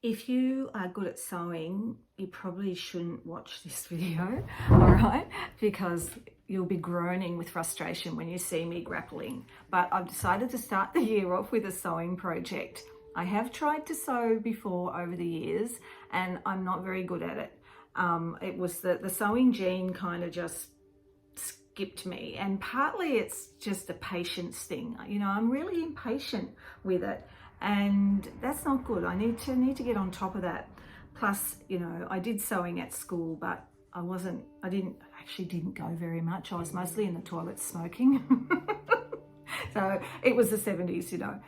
If you are good at sewing, you probably shouldn't watch this video, all right? Because you'll be groaning with frustration when you see me grappling. But I've decided to start the year off with a sewing project. I have tried to sew before over the years, and I'm not very good at it. It was the sewing gene kind of just skipped me, and partly it's just a patience thing. You know, I'm really impatient with it, and that's not good. I need to get on top of that. Plus, you know, I did sewing at school, but I didn't go very much. I was mostly in the toilet smoking. So it was the 70s, you know.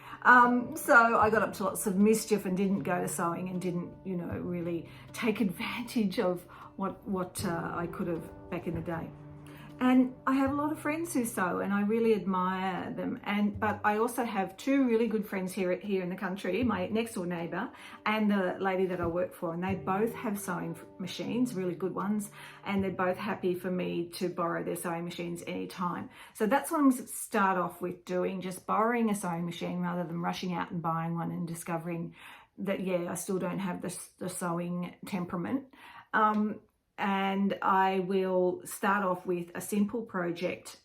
So I got up to lots of mischief and didn't go to sewing, and didn't, you know, really take advantage of what I could have back in the day. And I have a lot of friends who sew, and I really admire them. But I also have two really good friends here in the country, my next door neighbour and the lady that I work for, and they both have sewing machines, really good ones, and they're both happy for me to borrow their sewing machines anytime. So that's what I'm going to start off with doing, just borrowing a sewing machine rather than rushing out and buying one and discovering that, yeah, I still don't have the sewing temperament. And I will start off with a simple project.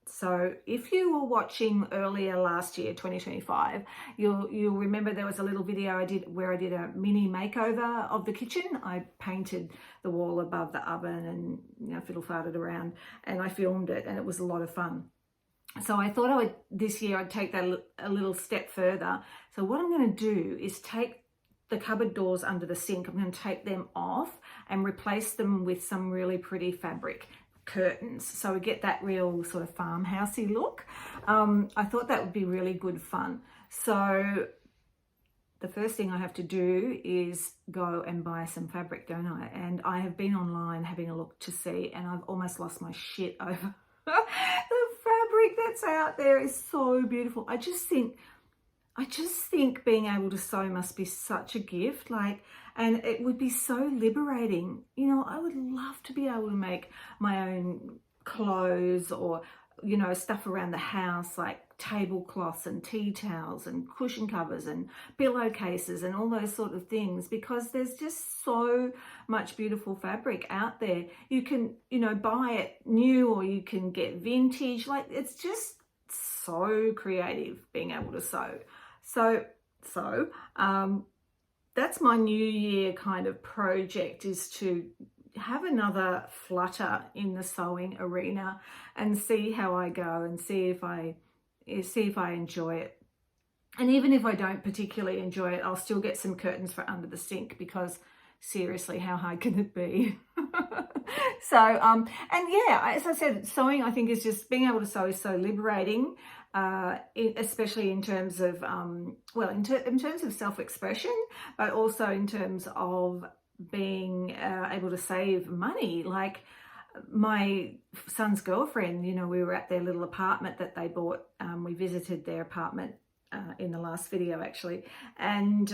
So if you were watching earlier last year, 2025, you'll remember there was a little video I did where I did a mini makeover of the kitchen. I painted the wall above the oven and, you know, fiddle-farted around, and I filmed it, and it was a lot of fun. So I thought this year I'd take that a little step further. So what I'm going to do is take the cupboard doors under the sink, I'm going to take them off and replace them with some really pretty fabric curtains, so we get that real sort of farmhousey look. I thought that would be really good fun. So the first thing I have to do is go and buy some fabric, don't I? And I have been online having a look to see, and I've almost lost my shit over the fabric that's out there is so beautiful. I just think being able to sew must be such a gift, and it would be so liberating. You know, I would love to be able to make my own clothes, or, you know, stuff around the house, like tablecloths and tea towels and cushion covers and pillowcases and all those sort of things, because there's just so much beautiful fabric out there. You can, you know, buy it new, or you can get vintage. Like, it's just so creative being able to sew. So that's my New Year kind of project, is to have another flutter in the sewing arena and see how I go, and see if I enjoy it. And even if I don't particularly enjoy it, I'll still get some curtains for under the sink, because seriously, how hard can it be? So, and yeah, as I said, sewing, I think, is just being able to sew is so liberating, especially in terms of, in terms of self-expression, but also in terms of being able to save money. Like my son's girlfriend, you know, we were at their little apartment that they bought. We visited their apartment in the last video, actually, and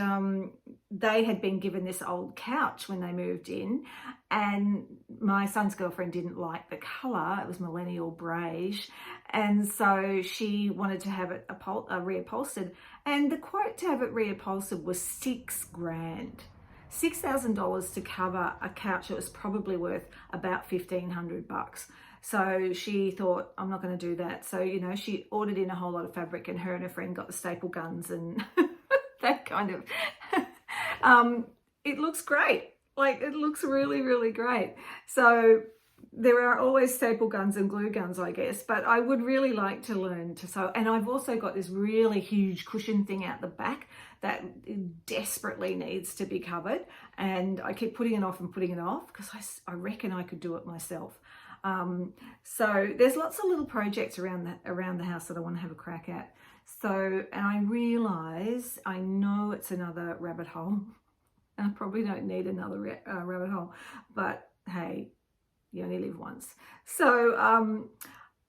they had been given this old couch when they moved in, and my son's girlfriend didn't like the color. It was millennial beige, and so she wanted to have it reupholstered, and the quote to have it reupholstered was $6,000. $6,000 to cover a couch that was probably worth about $1,500. So she thought, I'm not going to do that. So, you know, she ordered in a whole lot of fabric, and her friend got the staple guns and that kind of, it looks great. Like, it looks really, really great. So there are always staple guns and glue guns, I guess, but I would really like to learn to sew. And I've also got this really huge cushion thing out the back that desperately needs to be covered. And I keep putting it off and putting it off, because I reckon I could do it myself. So there's lots of little projects around the house that I want to have a crack at. So, and I realise, I know it's another rabbit hole, and I probably don't need another rabbit hole, but hey, you only live once. So,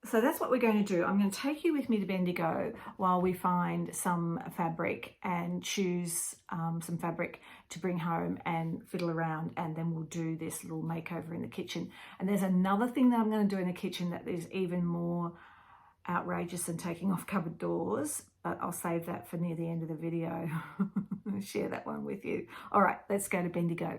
so that's what we're going to do. I'm going to take you with me to Bendigo while we find some fabric and choose some fabric to bring home and fiddle around, and then we'll do this little makeover in the kitchen. And there's another thing that I'm going to do in the kitchen that is even more outrageous than taking off cupboard doors, but I'll save that for near the end of the video. Share that one with you. All right, let's go to Bendigo.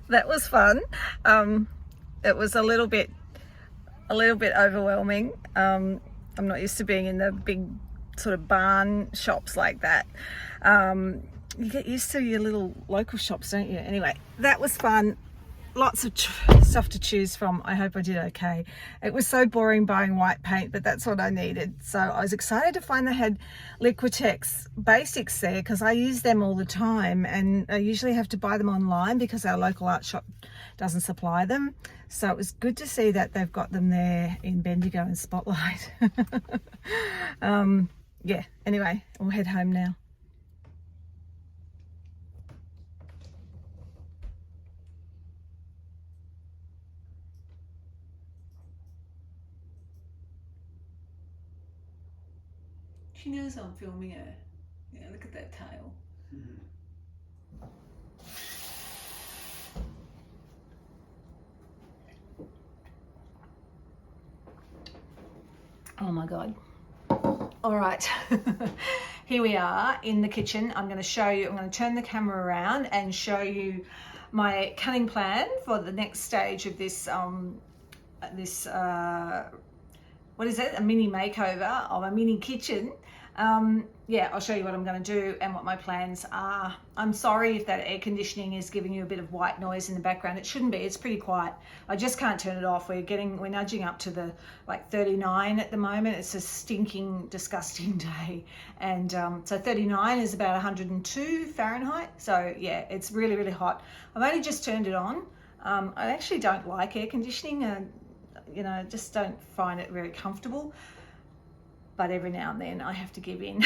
That was fun. It was a little bit overwhelming. I'm not used to being in the big sort of barn shops like that. You get used to your little local shops, don't you? Anyway, that was fun. Lots of stuff to choose from. I hope I did okay. It was so boring buying white paint, but that's what I needed. So I was excited to find they had Liquitex basics there, because I use them all the time, and I usually have to buy them online because our local art shop doesn't supply them. So it was good to see that they've got them there in Bendigo and Spotlight. Yeah, anyway, we'll head home now. She knows I'm filming her. Yeah, look at that tail. Oh my God. All right, here we are in the kitchen. I'm going to show you, I'm going to turn the camera around and show you my cutting plan for the next stage of this, what is it? A mini makeover of a mini kitchen. Yeah, I'll show you what I'm going to do and what my plans are. I'm sorry if that air conditioning is giving you a bit of white noise in the background. It shouldn't be. It's pretty quiet. I just can't turn it off. We're nudging up to the 39 at the moment. It's a stinking, disgusting day. And so 39 is about 102 Fahrenheit. So yeah, it's really, really hot. I've only just turned it on. I actually don't like air conditioning. You know, just don't find it very comfortable. But every now and then I have to give in.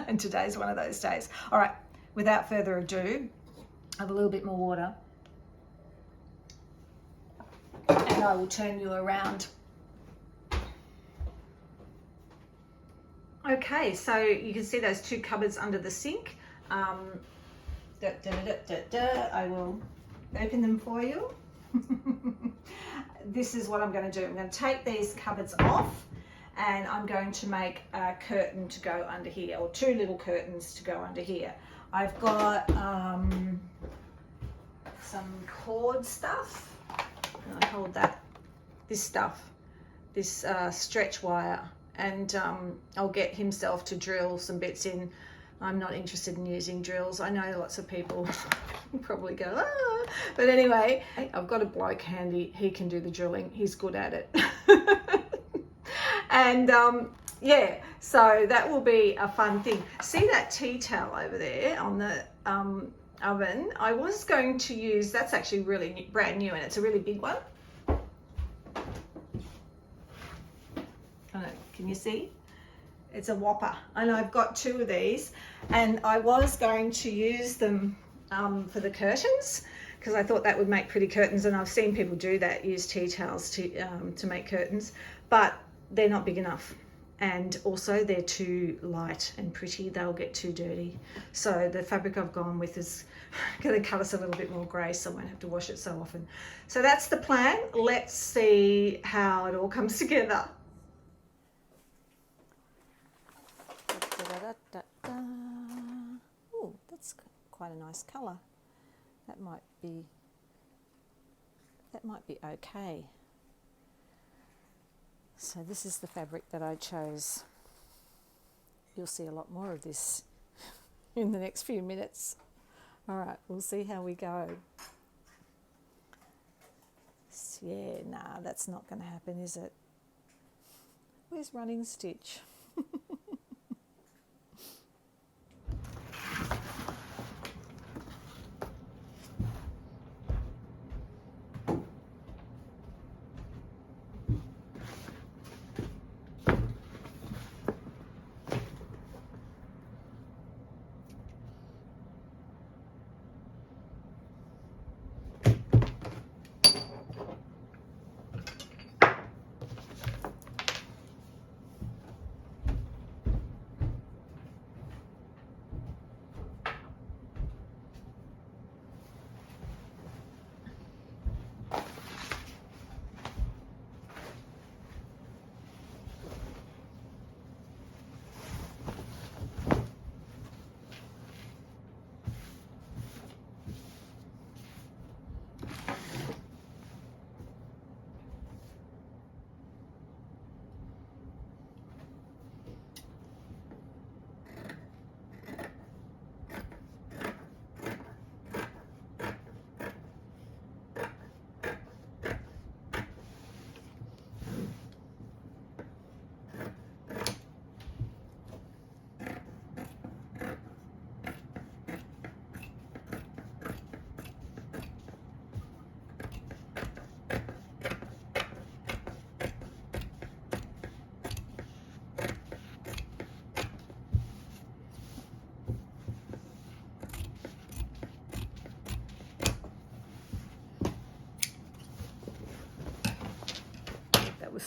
And today's one of those days. All right, without further ado, I have a little bit more water. And I will turn you around. Okay, so you can see those two cupboards under the sink. I will open them for you. This is what I'm going to do. I'm going to take these cupboards off, and I'm going to make a curtain to go under here, or two little curtains to go under here. I've got some cord stuff. I hold that, this stuff, this stretch wire, and I'll get himself to drill some bits in. I'm not interested in using drills. I know lots of people probably go, ah, but anyway, I've got a bloke handy. He can do the drilling. He's good at it. And yeah, so that will be a fun thing. See that tea towel over there on the oven? I was going to use, that's actually really brand new, and it's a really big one. Can you see? It's a whopper, and I've got two of these, and I was going to use them for the curtains, because I thought that would make pretty curtains, and I've seen people do that, use tea towels to make curtains, but they're not big enough, and also they're too light and pretty. They'll get too dirty. So the fabric I've gone with is going to cut us a little bit more grey, so I won't have to wash it so often. So that's the plan. Let's see how it all comes together. Oh, that's quite a nice colour. That might be okay. So this is the fabric that I chose. You'll see a lot more of this in the next few minutes. All right, we'll see how we go. Yeah, nah, that's not going to happen, is it? Where's running stitch?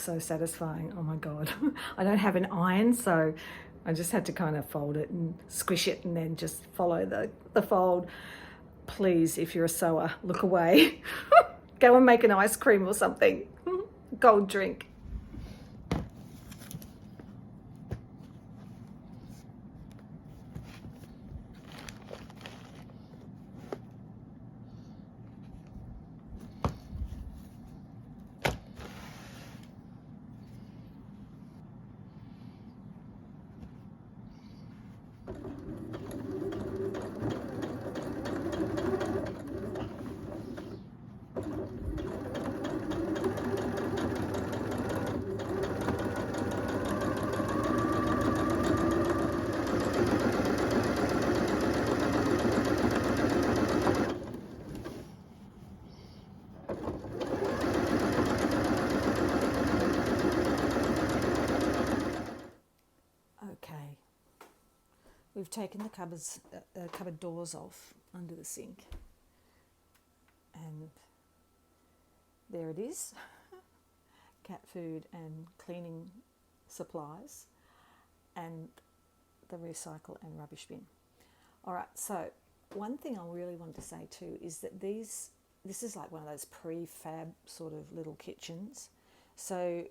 so satisfying. Oh my God. I don't have an iron, so I just had to kind of fold it and squish it and then just follow the fold. Please, if you're a sewer, look away. Go and make an ice cream or something. Cold drink. Okay, we've taken the cupboard doors off under the sink, and there it is. Cat food and cleaning supplies and the recycle and rubbish bin. All right, so one thing I really want to say too is that this is like one of those prefab sort of little kitchens. So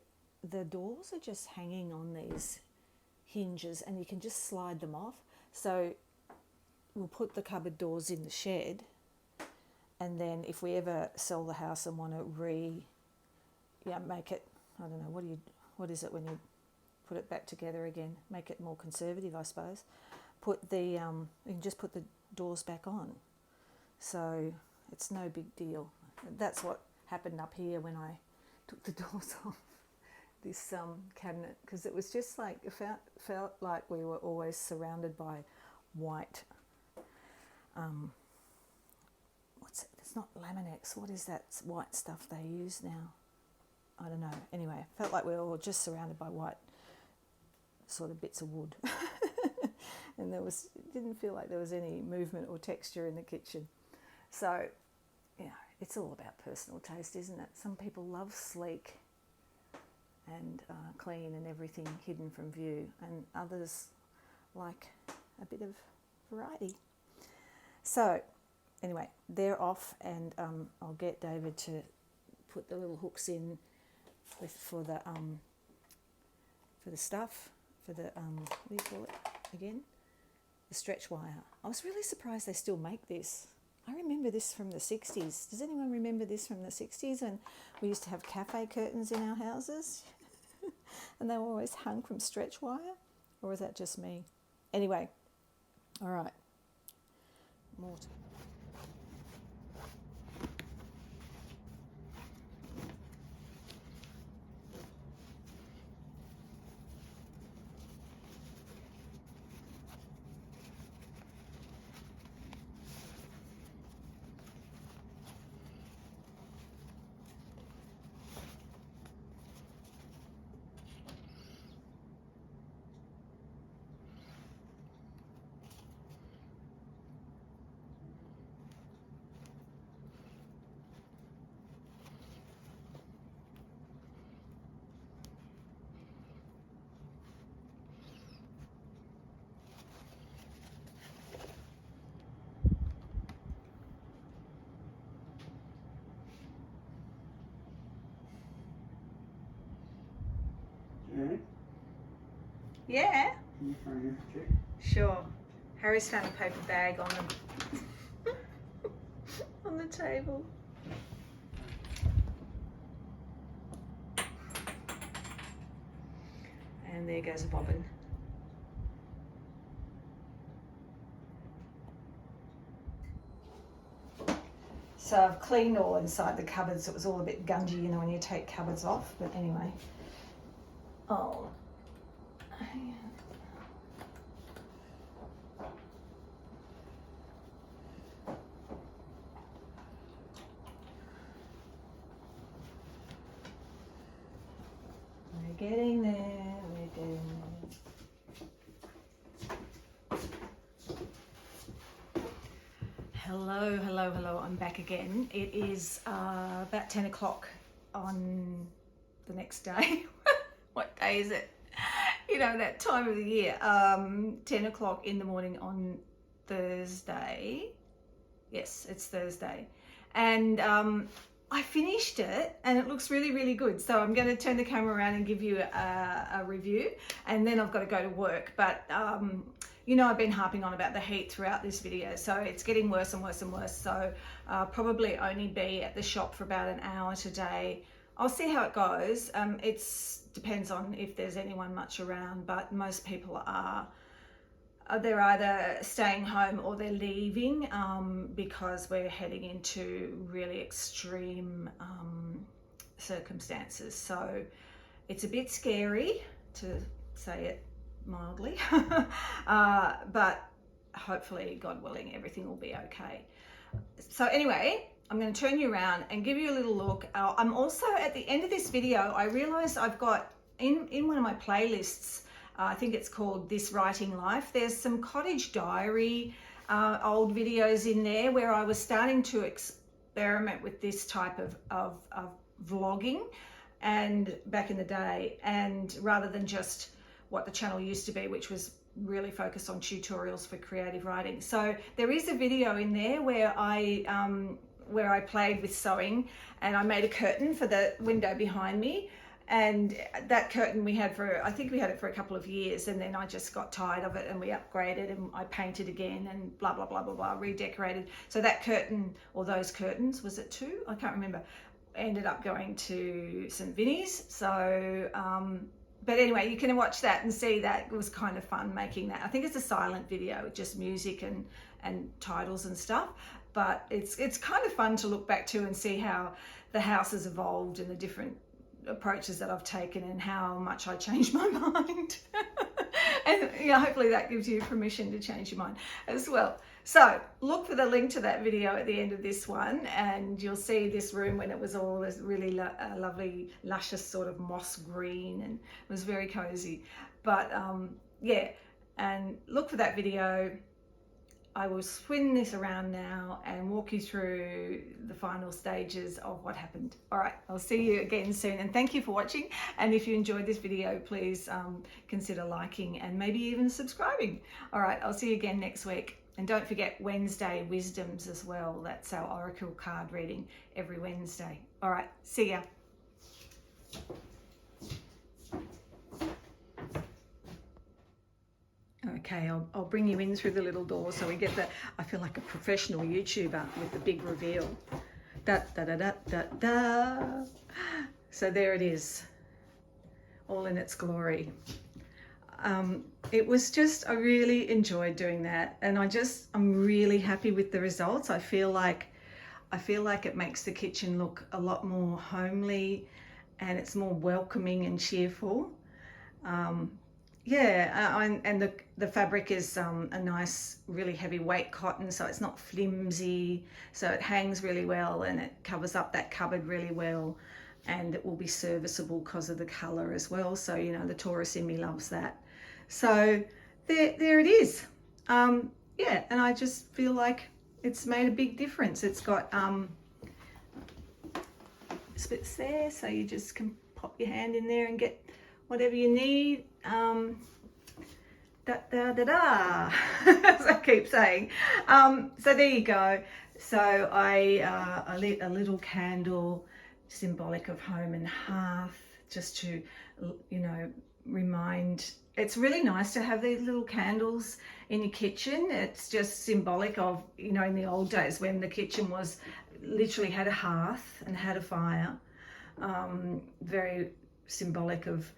the doors are just hanging on these hinges and you can just slide them off. So we'll put the cupboard doors in the shed, and then if we ever sell the house and want to make it, I don't know, what is it when you put it back together again, make it more conservative, I suppose. You can just put the doors back on. So it's no big deal. That's what happened up here when I took the doors off this cabinet, because it was just like, it felt like we were always surrounded by white, it's not Laminex, what is that white stuff they use now? I don't know. Anyway, it felt like we were all just surrounded by white sort of bits of wood. And it didn't feel like there was any movement or texture in the kitchen. So, it's all about personal taste, isn't it? Some people love sleek and clean and everything hidden from view, and others like a bit of variety. So, anyway, they're off, and I'll get David to put the little hooks in for the stuff, for the what do you call it again? The stretch wire. I was really surprised they still make this. I remember this from the 60s. Does anyone remember this from the 60s when we used to have cafe curtains in our houses? And they were always hung from stretch wire? Or was that just me? Anyway, all right. More. Yeah. Can you find your check? Sure. Harry's found a paper bag on the on the table. And there goes a bobbin. So I've cleaned all inside the cupboards. It was all a bit gungy, when you take cupboards off. But anyway. Oh. We're getting there. We're getting there. Hello. I'm back again. It is about 10 o'clock on the next day. what day is it? You know, that time of the year. 10 o'clock in the morning on Thursday. Yes, it's Thursday. And I finished it and it looks really, really good. So I'm going to turn the camera around and give you a review, and then I've got to go to work. But you know, I've been harping on about the heat throughout this video, so it's getting worse and worse and worse. So probably only be at the shop for about an hour today. I'll see how it goes. It depends on if there's anyone much around, but most people are. They're either staying home or they're leaving because we're heading into really extreme circumstances. So it's a bit scary, to say it mildly, but hopefully, God willing, everything will be okay. So anyway, I'm going to turn you around and give you a little look. I'm also, at the end of this video, I realized I've got in one of my playlists, I think it's called This Writing Life, there's some cottage diary old videos in there where I was starting to experiment with this type of vlogging, and back in the day, and rather than just what the channel used to be, which was really focused on tutorials for creative writing. So there is a video in there where I played with sewing, and I made a curtain for the window behind me. And that curtain we had for, I think we had it for a couple of years, and then I just got tired of it and we upgraded and I painted again and blah, blah, blah, blah, blah, redecorated. So that curtain, or those curtains, was it 2? I can't remember, ended up going to St. Vinny's. So, but anyway, you can watch that and see that. It was kind of fun making that. I think it's a silent video, just music and titles and stuff. But it's kind of fun to look back to and see how the house has evolved and the different approaches that I've taken and how much I changed my mind. And yeah, hopefully that gives you permission to change your mind as well. So look for the link to that video at the end of this one, and you'll see this room when it was all this really lovely, luscious sort of moss green, and it was very cozy. But yeah, and look for that video. I will spin this around now and walk you through the final stages of what happened. All right, I'll see you again soon, and thank you for watching. And if you enjoyed this video, please consider liking and maybe even subscribing. All right, I'll see you again next week. And don't forget Wednesday Wisdoms as well. That's our Oracle card reading every Wednesday. All right, see ya. Okay, I'll bring you in through the little door so we get the, I feel like a professional YouTuber with the big reveal. Da, da, da, da, da, da. So there it is, all in its glory. It was just, I really enjoyed doing that, and I'm really happy with the results. I feel like it makes the kitchen look a lot more homely, and it's more welcoming and cheerful. Yeah, and the fabric is a nice, really heavyweight cotton, so it's not flimsy, so it hangs really well and it covers up that cupboard really well, and it will be serviceable because of the colour as well. So, you know, the Taurus in me loves that. So there it is. Yeah, and I just feel like it's made a big difference. It's got splits there, so you just can pop your hand in there and get whatever you need. Da da da da, as I keep saying. So there you go. So I lit a little candle, symbolic of home and hearth, just to, you know, remind. It's really nice to have these little candles in your kitchen. It's just symbolic of, you know, in the old days when the kitchen was literally had a hearth and had a fire. Very symbolic of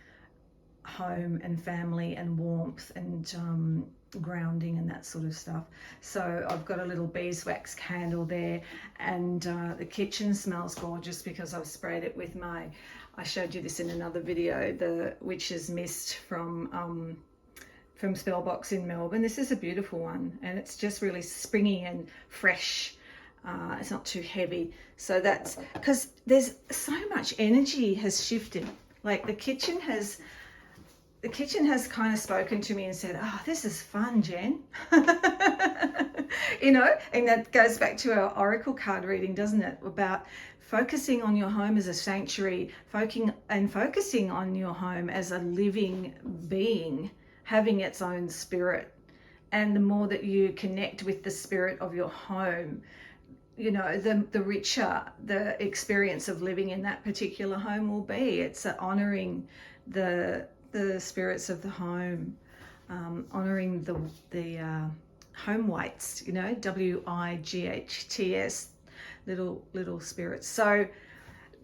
home and family and warmth and grounding and that sort of stuff. So I've got a little beeswax candle there, and the kitchen smells gorgeous because I've sprayed it with I showed you this in another video, the Witch's Mist from Spellbox in Melbourne. This is a beautiful one, and it's just really springy and fresh. It's not too heavy. So that's because there's so much energy has shifted. Like the kitchen has kind of spoken to me and said, oh, this is fun, Jen. You know, and that goes back to our Oracle card reading, doesn't it? About focusing on your home as a sanctuary, focusing on your home as a living being, having its own spirit. And the more that you connect with the spirit of your home, you know, the richer the experience of living in that particular home will be. It's honoring the spirits of the home, honoring the home wights, you know, WIGHTS, little spirits. So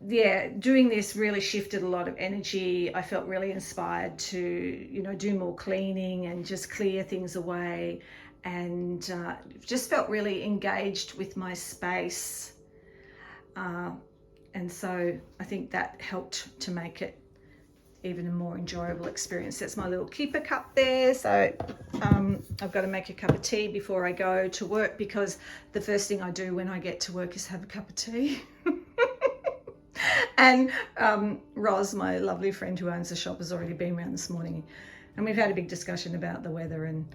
yeah, doing this really shifted a lot of energy. I felt really inspired to, you know, do more cleaning and just clear things away, and just felt really engaged with my space. And so I think that helped to make it even a more enjoyable experience. That's my little keeper cup there. So I've got to make a cup of tea before I go to work, because the first thing I do when I get to work is have a cup of tea. And Roz, my lovely friend who owns the shop, has already been around this morning, and we've had a big discussion about the weather and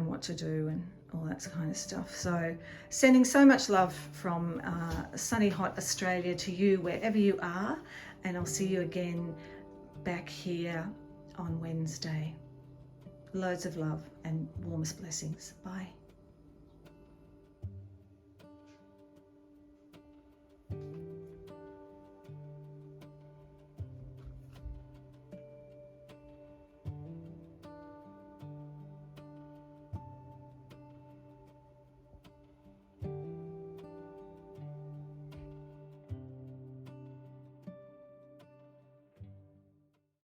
what to do and all that kind of stuff. So sending so much love from sunny, hot Australia to you wherever you are, and I'll see you again back here on Wednesday. Loads of love and warmest blessings. Bye.